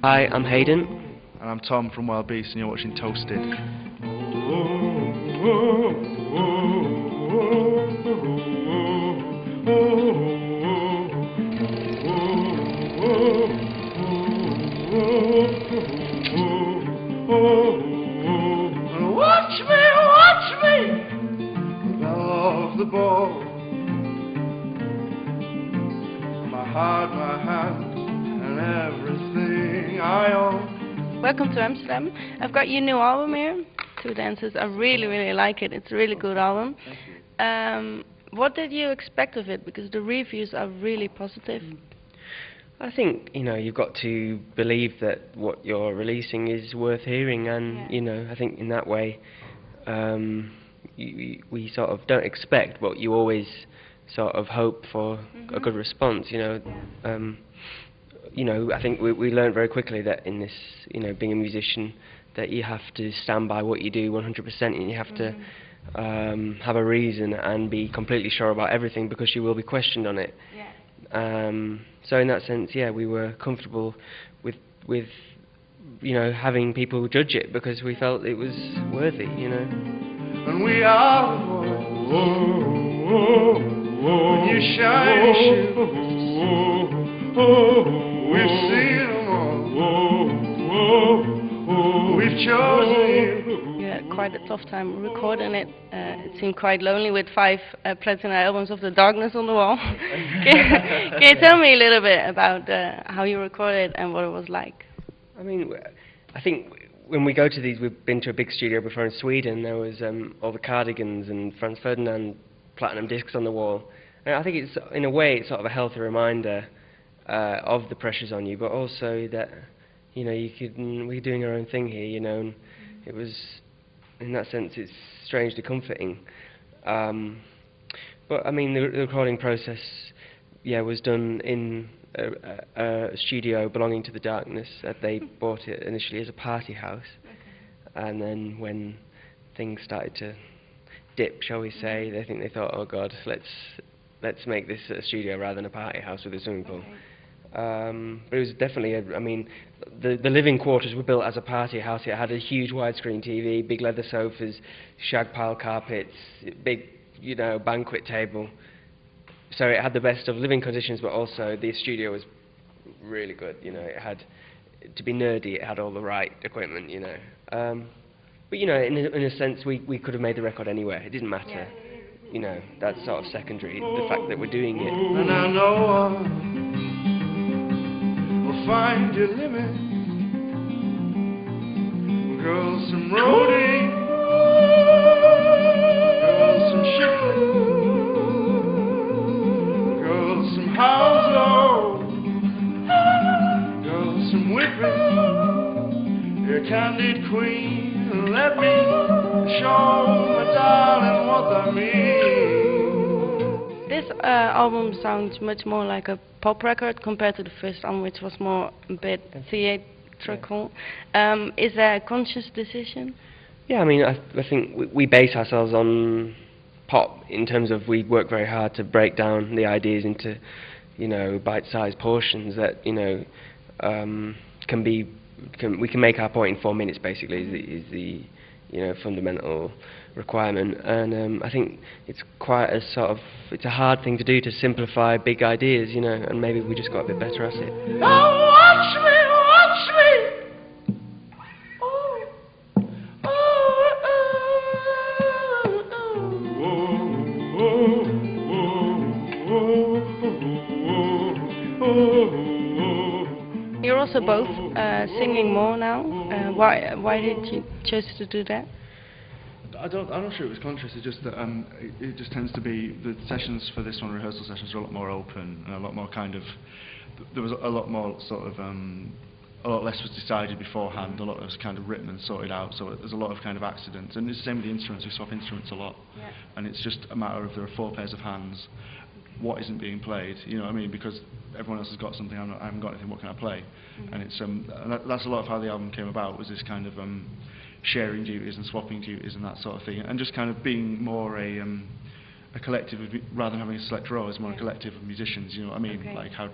Hi, I'm Hayden. And I'm Tom from Wild Beasts, and you're watching Toasted. Watch me! Love the ball. My heart, my hand, and everything I own. Welcome to Amsterdam. I've got your new album here, Two Dances. I really, really like it. It's a really good album. What did you expect of it? Because the reviews are really positive. I think, you've got to believe that what you're releasing is worth hearing, and, I think in that way, we sort of don't expect, but you always sort of hope for a good response, I think we learned very quickly that in this, being a musician, that you have to stand by what you do 100%, and you have to have a reason and be completely sure about everything, because you will be questioned on it. So in that sense, we were comfortable with having people judge it, because we felt it was worthy, And we are the boys. When you shine your shoes, we've seen them all. We've chosen you. You had quite a tough time recording it. It seemed quite lonely with 5 platinum albums of The Darkness on the wall. Can you tell me a little bit about how you recorded and what it was like? I mean, I think when we go to these, we've been to a big studio before in Sweden. There was all the Cardigans and Franz Ferdinand platinum discs on the wall. And I think it's, in a way, it's sort of a healthy reminder of the pressures on you, but also that, we're doing our own thing here, and it was, in that sense, it's strangely comforting. But I mean, the recording process, was done in a studio belonging to The Darkness. They bought it initially as a party house, and then when things started to dip, shall we say, they thought, oh God, let's make this a studio rather than a party house with a swimming pool. But it was definitely, the living quarters were built as a party house. It had a huge widescreen TV, big leather sofas, shag pile carpets, big, banquet table. So it had the best of living conditions, but also the studio was really good. It had, to be nerdy, it had all the right equipment. But in a sense, we could have made the record anywhere. It didn't matter. That's sort of secondary. The fact that we're doing it. And I know we'll find your limit. Girls some roadie, girls some shifting, girls some house low, girls some whipping. Your candid queen, let me show my darling what I mean. This album sounds much more like a pop record compared to the first album, which was more a bit theatrical. Is that a conscious decision? Yeah, I mean, I think we base ourselves on pop in terms of we work very hard to break down the ideas into, bite-sized portions that, we can make our point in 4 minutes. Basically, is the fundamental requirement, and I think it's quite it's a hard thing to do, to simplify big ideas, and maybe we just got a bit better at it. Oh, watch me! You're also both singing more now. Why did you choose to do that? I'm not sure it was conscious. It's just that it just tends to be the sessions for this one, rehearsal sessions, are a lot more open and a lot more kind of. There was a lot more sort of a lot less was decided beforehand. A lot was kind of written and sorted out. So there's a lot of kind of accidents, and it's the same with the instruments. We swap instruments a lot, and it's just a matter of there are 4 pairs of hands. What isn't being played? You know what I mean? Because everyone else has got something. I haven't got anything. What can I play? And it's and that's a lot of how the album came about. Was this kind of sharing duties and swapping duties and that sort of thing, and just kind of being more a collective rather than having a select row, as more a collective of musicians. You know what I mean? Like how